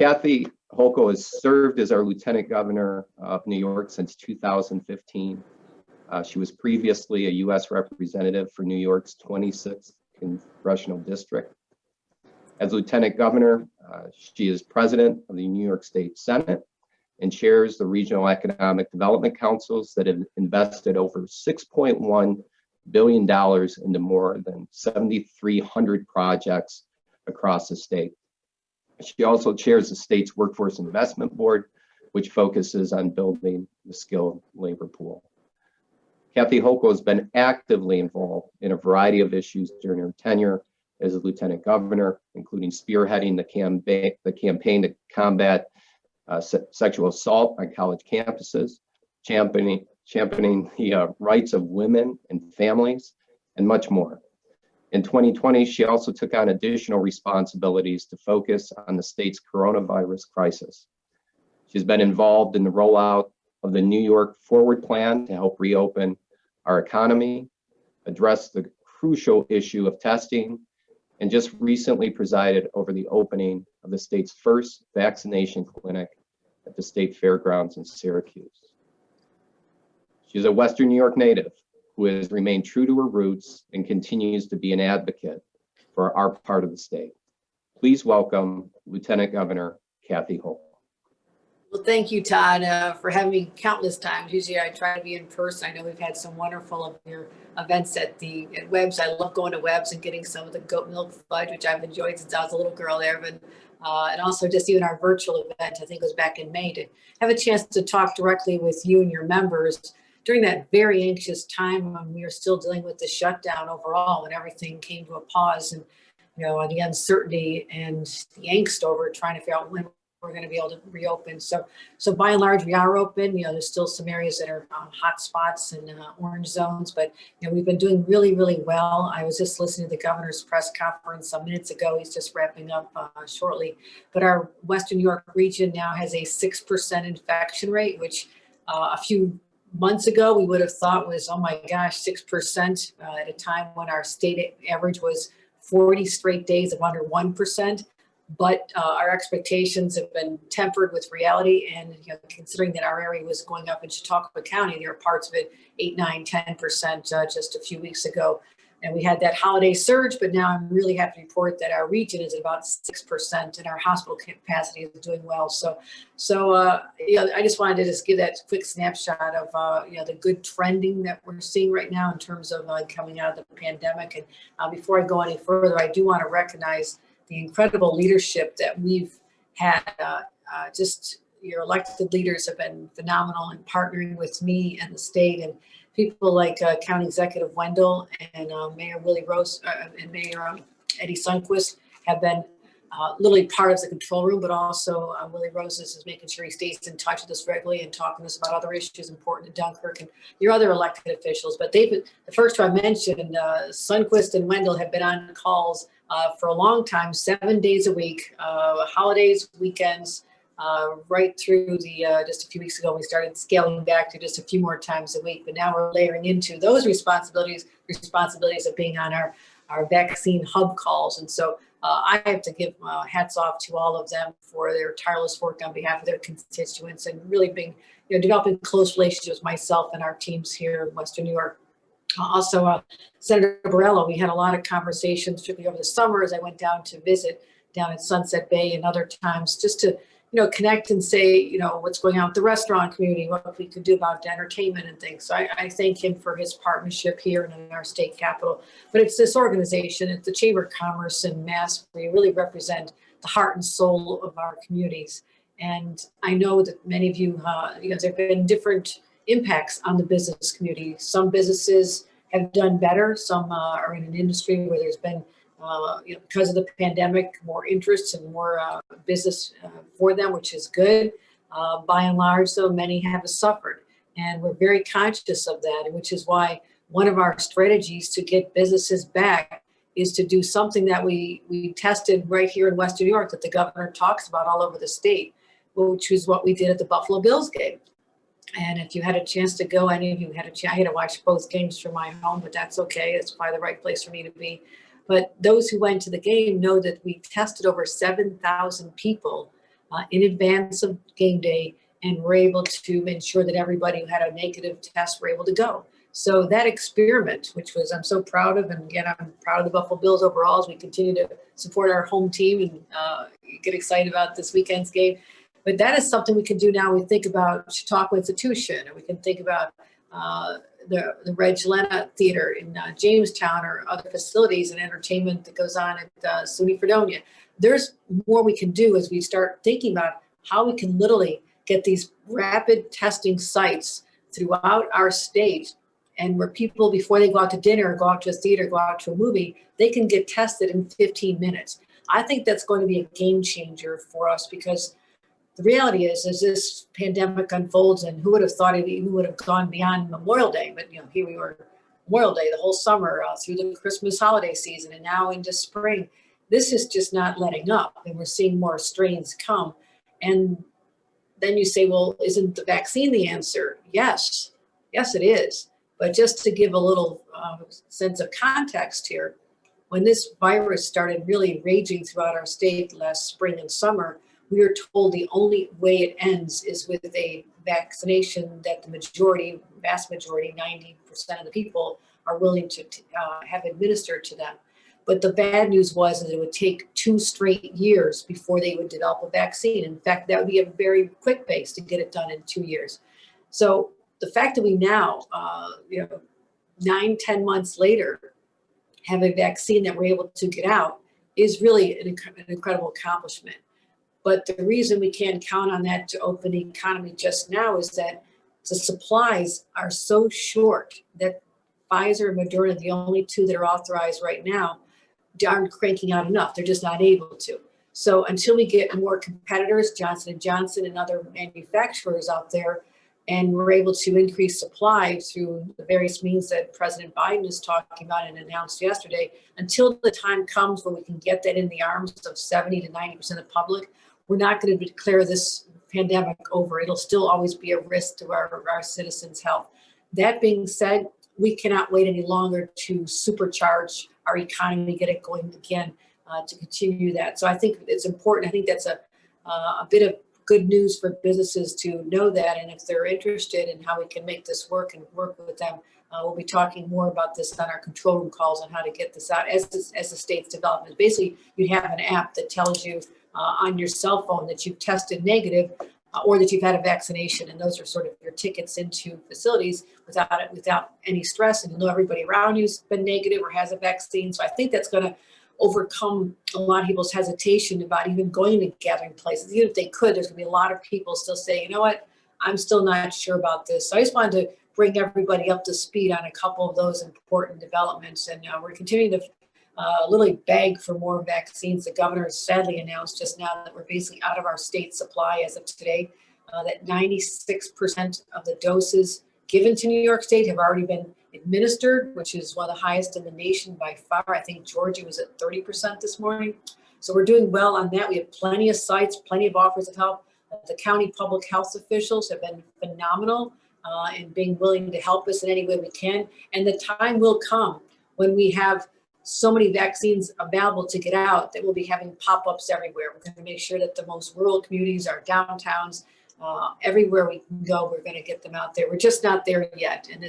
Kathy Hochul has served as our Lieutenant Governor of New York since 2015. She was previously a U.S. Representative for New York's 26th Congressional District. As Lieutenant Governor, she is President of the New York State Senate and chairs the Regional Economic Development Councils that have invested over $6.1 billion into more than 7,300 projects across the state. She also chairs the state's Workforce Investment Board, which focuses on building the skilled labor pool. Kathy Hochul has been actively involved in a variety of issues during her tenure as a Lieutenant Governor, including spearheading the campaign to combat sexual assault on college campuses, championing the rights of women and families, and much more. In 2020, she also took on additional responsibilities to focus on the state's coronavirus crisis. She's been involved in the rollout of the New York Forward Plan to help reopen our economy, address the crucial issue of testing, and just recently presided over the opening of the state's first vaccination clinic at the State Fairgrounds in Syracuse. She's a Western New York native who has remained true to her roots and continues to be an advocate for our part of the state. Please welcome Lieutenant Governor Kathy Hochul. Well, thank you, Todd, for having me countless times. Usually I try to be in person. I know we've had some wonderful of your events at Webb's. I love going to Webb's and getting some of the goat milk fudge, which I've enjoyed since I was a little girl there. And also just even our virtual event, I think it was back in May, to have a chance to talk directly with you and your members during that very anxious time when we were still dealing with the shutdown overall, when everything came to a pause, and the uncertainty and the angst over trying to figure out when we're going to be able to reopen. So by and large, we are open. There's still some areas that are hot spots and orange zones, but we've been doing really, really well. I was just listening to the governor's press conference some minutes ago. He's just wrapping up shortly. But our Western New York region now has a 6% infection rate, which a few months ago we would have thought was, oh my gosh, 6% at a time when our state average was 40 straight days of under 1%. But our expectations have been tempered with reality, and considering that our area was going up in Chautauqua County, there are parts of it 8, 9, 10% just a few weeks ago. And we had that holiday surge, but now I'm really happy to report that our region is at about 6% and our hospital capacity is doing well. So I just wanted to just give that quick snapshot of the good trending that we're seeing right now in terms of coming out of the pandemic. And before I go any further, I do want to recognize the incredible leadership that we've had. Your elected leaders have been phenomenal in partnering with me and the state, and people like County Executive Wendell and Mayor Willie Rose and Mayor Eddie Sundquist have been literally part of the control room, but also Willie Rose is making sure he stays in touch with us regularly and talking to us about other issues important to Dunkirk and your other elected officials. But they've been, the first two I mentioned, Sundquist and Wendell have been on calls for a long time, 7 days a week, holidays, weekends, right through the just a few weeks ago we started scaling back to just a few more times a week, but now we're layering into those responsibilities of being on our vaccine hub calls. And so I have to give hats off to all of them for their tireless work on behalf of their constituents and really being, developing close relationships with myself and our teams here in Western New York. Also, Senator Borrello, we had a lot of conversations, particularly over the summer as I went down to visit down at Sunset Bay and other times, just to connect and say, what's going on with the restaurant community, what we could do about entertainment and things. So I thank him for his partnership here and in our state capitol. But it's this organization, it's the Chamber of Commerce and Mass, where you really represent the heart and soul of our communities. And I know that many of you, there have been different impacts on the business community. Some businesses have done better. Some are in an industry where there's been, because of the pandemic, more interest and more business for them, which is good. By and large, though, many have suffered. And we're very conscious of that, which is why one of our strategies to get businesses back is to do something that we tested right here in Western New York that the governor talks about all over the state, which is what we did at the Buffalo Bills game. And if you had a chance to go, any of you had a chance, I had to watch both games from my home, but that's okay. It's probably the right place for me to be. But those who went to the game know that we tested over 7,000 people in advance of game day, and we're able to ensure that everybody who had a negative test were able to go. So that experiment, which was I'm so proud of, and again, I'm proud of the Buffalo Bills overall as we continue to support our home team and get excited about this weekend's game. But that is something we can do now. We think about Chautauqua Institution, or we can think about the Reg Lena Theater in Jamestown, or other facilities and entertainment that goes on at SUNY Fredonia. There's more we can do as we start thinking about how we can literally get these rapid testing sites throughout our state, and where people, before they go out to dinner, or go out to a theater, go out to a movie, they can get tested in 15 minutes. I think that's going to be a game changer for us, because the reality is, as this pandemic unfolds, and who would have thought it even would have gone beyond Memorial Day, but here we were, Memorial Day, the whole summer, through the Christmas holiday season, and now into spring. This is just not letting up, and we're seeing more strains come. And then you say, well, isn't the vaccine the answer? Yes, it is. But just to give a little sense of context here, when this virus started really raging throughout our state last spring and summer, we were told the only way it ends is with a vaccination that the vast majority, 90% of the people are willing to have administered to them. But the bad news was that it would take 2 straight years before they would develop a vaccine. In fact, that would be a very quick pace to get it done in 2 years. So the fact that we now, 9-10 months later, have a vaccine that we're able to get out is really an incredible accomplishment. But the reason we can't count on that to open the economy just now is that the supplies are so short that Pfizer and Moderna, the only 2 that are authorized right now, aren't cranking out enough. They're just not able to. So until we get more competitors, Johnson & Johnson and other manufacturers out there, and we're able to increase supply through the various means that President Biden is talking about and announced yesterday, until the time comes when we can get that in the arms of 70 to 90% of the public, we're not going to declare this pandemic over. It'll still always be a risk to our citizens' health. That being said, we cannot wait any longer to supercharge our economy, get it going again, to continue that. So I think it's important. I think that's a bit of good news for businesses to know that. And if they're interested in how we can make this work and work with them, we'll be talking more about this on our control room calls on how to get this out as the state's development. Basically, you have an app that tells you on your cell phone that you've tested negative or that you've had a vaccination, and those are sort of your tickets into facilities without any stress, and you know everybody around you's been negative or has a vaccine. So I think that's going to overcome a lot of people's hesitation about even going to gathering places. Even if they could, there's going to be a lot of people still saying, you know what, I'm still not sure about this. So I just wanted to bring everybody up to speed on a couple of those important developments, and we're continuing to literally beg for more vaccines. The governor has sadly announced just now that we're basically out of our state supply as of today, that 96% of the doses given to New York State have already been administered, which is one of the highest in the nation by far. I think Georgia was at 30% this morning. So we're doing well on that. We have plenty of sites, plenty of offers of help. The county public health officials have been phenomenal in being willing to help us in any way we can. And the time will come when we have so many vaccines available to get out that we'll be having pop-ups everywhere. We're going to make sure that the most rural communities, our downtowns, everywhere we can go, we're going to get them out there. We're just not there yet. And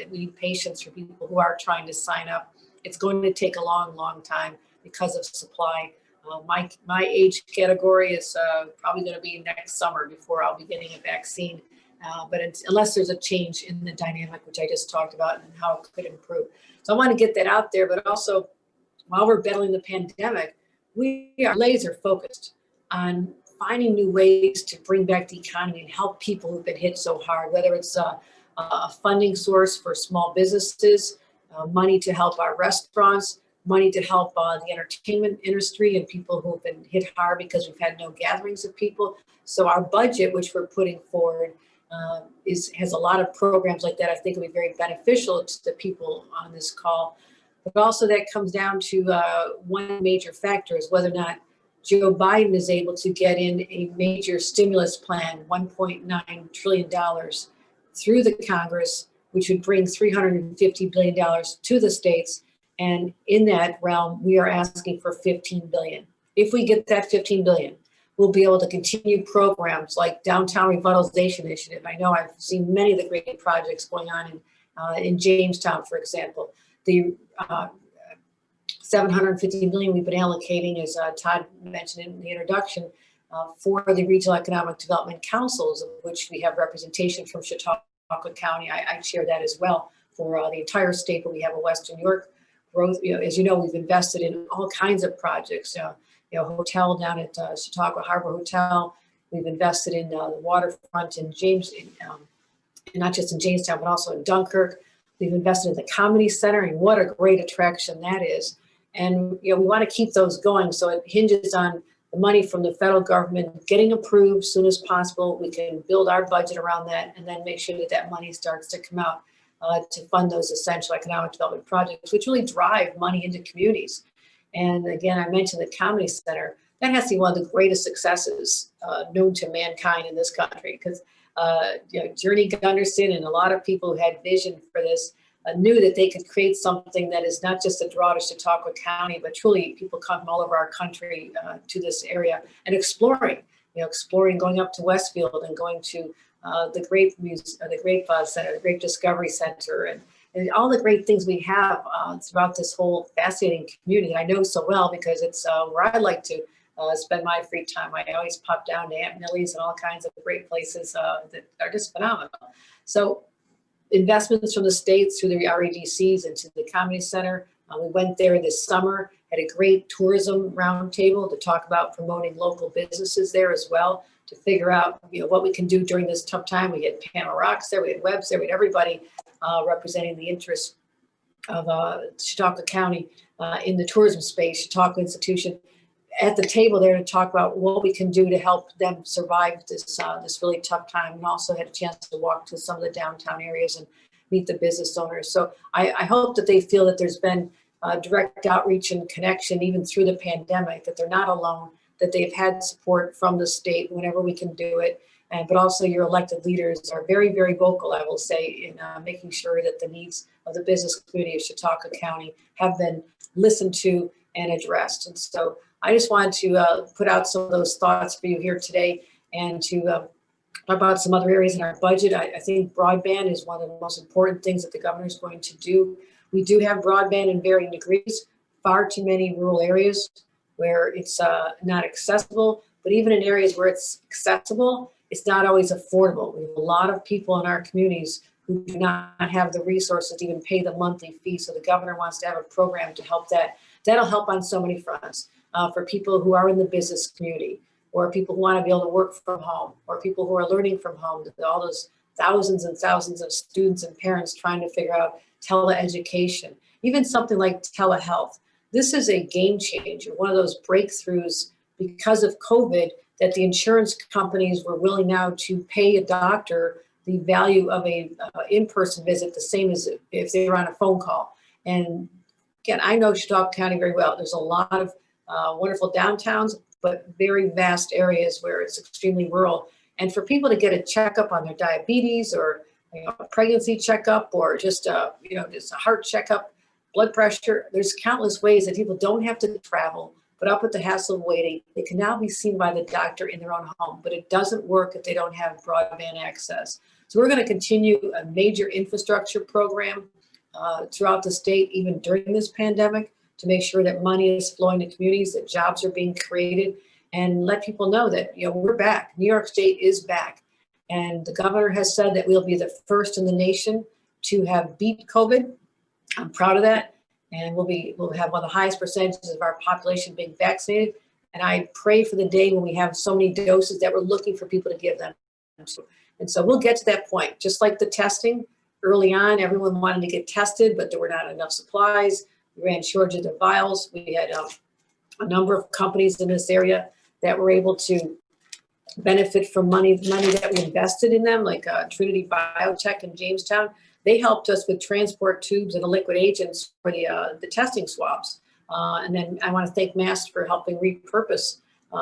we need patience for people who are trying to sign up. It's going to take a long, long time because of supply. My age category is probably going to be next summer before I'll be getting a vaccine. But unless there's a change in the dynamic, which I just talked about, and how it could improve. So I want to get that out there, but also while we're battling the pandemic, we are laser focused on finding new ways to bring back the economy and help people who've been hit so hard, whether it's a funding source for small businesses, money to help our restaurants, money to help the entertainment industry and people who've been hit hard because we've had no gatherings of people. So our budget, which we're putting forward, has a lot of programs like that. I think it'll be very beneficial to the people on this call. But also that comes down to one major factor is whether or not Joe Biden is able to get in a major stimulus plan, $1.9 trillion through the Congress, which would bring $350 billion to the states. And in that realm, we are asking for $15 billion. If we get that $15 billion, we'll be able to continue programs like Downtown Revitalization Initiative. I know I've seen many of the great projects going on in Jamestown, for example. The 750 million we've been allocating, as Todd mentioned in the introduction, for the Regional Economic Development Councils, of which we have representation from Chautauqua County. I chair that as well for the entire state, but we have a Western New York growth. As you know, we've invested in all kinds of projects. Hotel down at Chautauqua Harbor Hotel. We've invested in the waterfront in not just in Jamestown, but also in Dunkirk. We've invested in the Comedy Center, and what a great attraction that is. And we want to keep those going, so it hinges on the money from the federal government getting approved as soon as possible. We can build our budget around that, and then make sure that that money starts to come out to fund those essential economic development projects, which really drive money into communities. And again, I mentioned the Comedy Center. That has to be one of the greatest successes known to mankind in this country, because Journey Gunderson and a lot of people who had vision for this knew that they could create something that is not just a draw to Chautauqua County, but truly people come from all over our country to this area and exploring, going up to Westfield and going to the Grape Center, the Grape Discovery Center, and all the great things we have throughout this whole fascinating community. I know so well because it's where I like to spend my free time. I always pop down to Aunt Millie's and all kinds of great places that are just phenomenal. So investments from the states through the REDCs into the Comedy Center. We went there this summer, had a great tourism roundtable to talk about promoting local businesses there as well, to figure out what we can do during this tough time. We had Pamela Rocks there, we had Webbs there, we had everybody representing the interests of Chautauqua County in the tourism space, Chautauqua Institution, at the table there to talk about what we can do to help them survive this really tough time, and also had a chance to walk to some of the downtown areas and meet the business owners. So I hope that they feel that there's been direct outreach and connection even through the pandemic, that they're not alone, that they've had support from the state whenever we can do it. But also your elected leaders are very, very vocal, I will say, in making sure that the needs of the business community of Chautauqua County have been listened to and addressed. And so I just wanted to put out some of those thoughts for you here today, and to talk about some other areas in our budget. I think broadband is one of the most important things that the governor is going to do. We do have broadband in varying degrees, far too many rural areas where it's not accessible, but even in areas where it's accessible, it's not always affordable. We have a lot of people in our communities who do not have the resources to even pay the monthly fee. So the governor wants to have a program to help that. That'll help on so many fronts for people who are in the business community, or people who want to be able to work from home, or people who are learning from home. All those thousands and thousands of students and parents trying to figure out teleeducation, even something like telehealth. This is a game changer, one of those breakthroughs because of COVID, that the insurance companies were willing now to pay a doctor the value of a in-person visit, the same as if they were on a phone call. And again, I know Chautauqua County very well. There's a lot of wonderful downtowns, but very vast areas where it's extremely rural. And for people to get a checkup on their diabetes, or a pregnancy checkup, or just just a heart checkup, blood pressure, there's countless ways that people don't have to travel, put up with the hassle of waiting. They can now be seen by the doctor in their own home, but it doesn't work if they don't have broadband access. So we're going to continue a major infrastructure program throughout the state, even during this pandemic, to make sure that money is flowing to communities, that jobs are being created, and let people know that we're back. New York State is back, and the governor has said that we'll be the first in the nation to have beat COVID. I'm proud of that, and we'll have one of the highest percentages of our population being vaccinated. And I pray for the day when we have so many doses that we're looking for people to give them. And so we'll get to that point. Just like the testing, early on, everyone wanted to get tested, but there were not enough supplies. We ran shortages of vials. We had a number of companies in this area that were able to benefit from money that we invested in them, like Trinity Biotech in Jamestown. They helped us with transport tubes and the liquid agents for the testing swabs. And then I want to thank MAST for helping repurpose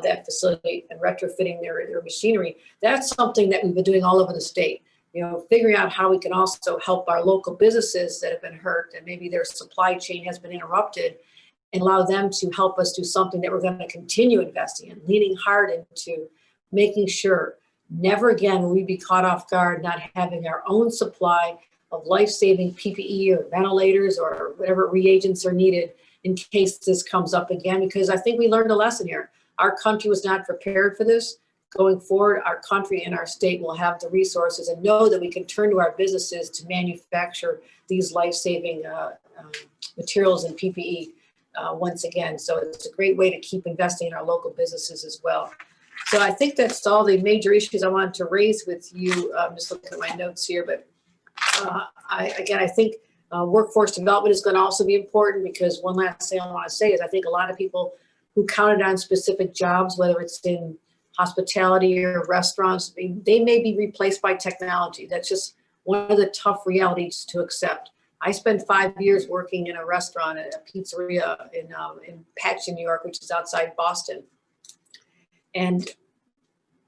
that facility and retrofitting their machinery. That's something that we've been doing all over the state. Figuring out how we can also help our local businesses that have been hurt and maybe their supply chain has been interrupted, and allow them to help us do something that we're going to continue investing in, leaning hard into making sure never again will we be caught off guard not having our own supply of life-saving PPE or ventilators or whatever reagents are needed in case this comes up again, because I think we learned a lesson here. Our country was not prepared for this. Going forward, our country and our state will have the resources and know that we can turn to our businesses to manufacture these life-saving materials and PPE once again. So it's a great way to keep investing in our local businesses as well. So I think that's all the major issues I wanted to raise with you. I'm just looking at my notes here, but I think workforce development is going to also be important, because one last thing I want to say is I think a lot of people who counted on specific jobs, whether it's in hospitality or restaurants, they may be replaced by technology. That's just one of the tough realities to accept. I spent 5 years working in a restaurant, a pizzeria in Patch, New York, which is outside Boston. And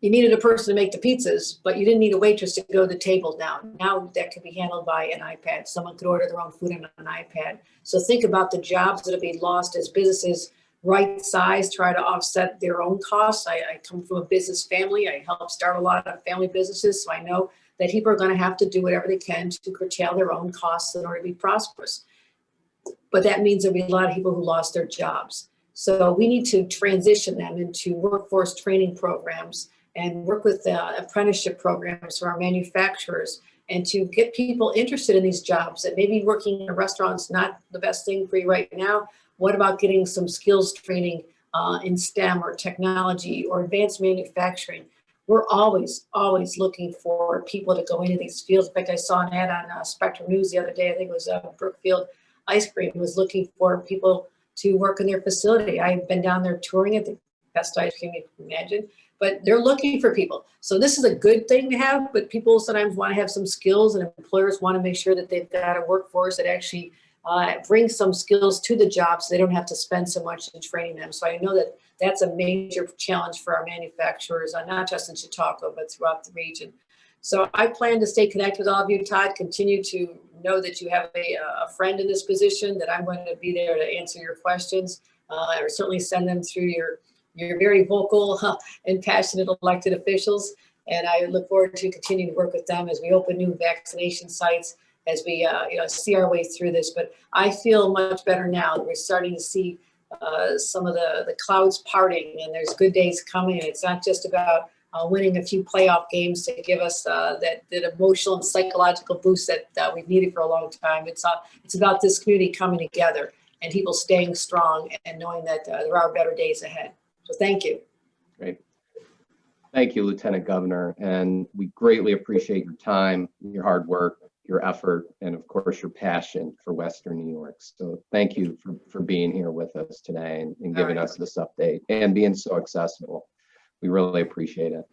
you needed a person to make the pizzas, but you didn't need a waitress to go to the table now. Now that can be handled by an iPad. Someone could order their own food on an iPad. So think about the jobs that have been lost as businesses right size, try to offset their own costs. I come from a business family. I help start a lot of family businesses. So I know that people are going to have to do whatever they can to curtail their own costs in order to be prosperous. But that means there'll be a lot of people who lost their jobs. So we need to transition them into workforce training programs and work with apprenticeship programs for our manufacturers, and to get people interested in these jobs. That maybe working in a restaurant's not the best thing for you right now. What about getting some skills training in STEM or technology or advanced manufacturing? We're always looking for people to go into these fields. In fact, I saw an ad on Spectrum News the other day. I think it was Brookfield Ice Cream was looking for people to work in their facility. I've been down there touring it, the best ice cream you can imagine. But they're looking for people. So this is a good thing to have, but people sometimes want to have some skills, and employers want to make sure that they've got a workforce that actually brings some skills to the job so they don't have to spend so much in training them. So I know that that's a major challenge for our manufacturers, not just in Chautauqua, but throughout the region. So I plan to stay connected with all of you, Todd. Continue to know that you have a friend in this position, that I'm going to be there to answer your questions, or certainly send them through your very vocal and passionate elected officials. And I look forward to continuing to work with them as we open new vaccination sites, as we see our way through this. But I feel much better now that we're starting to see some of the clouds parting, and there's good days coming. And it's not just about winning a few playoff games to give us that emotional and psychological boost that we've needed for a long time. It's about this community coming together and people staying strong and knowing that there are better days ahead. So thank you. Great. Thank you, Lieutenant Governor. And we greatly appreciate your time, your hard work, your effort, and of course, your passion for Western New York. So thank you for being here with us today and giving us this update and being so accessible. We really appreciate it.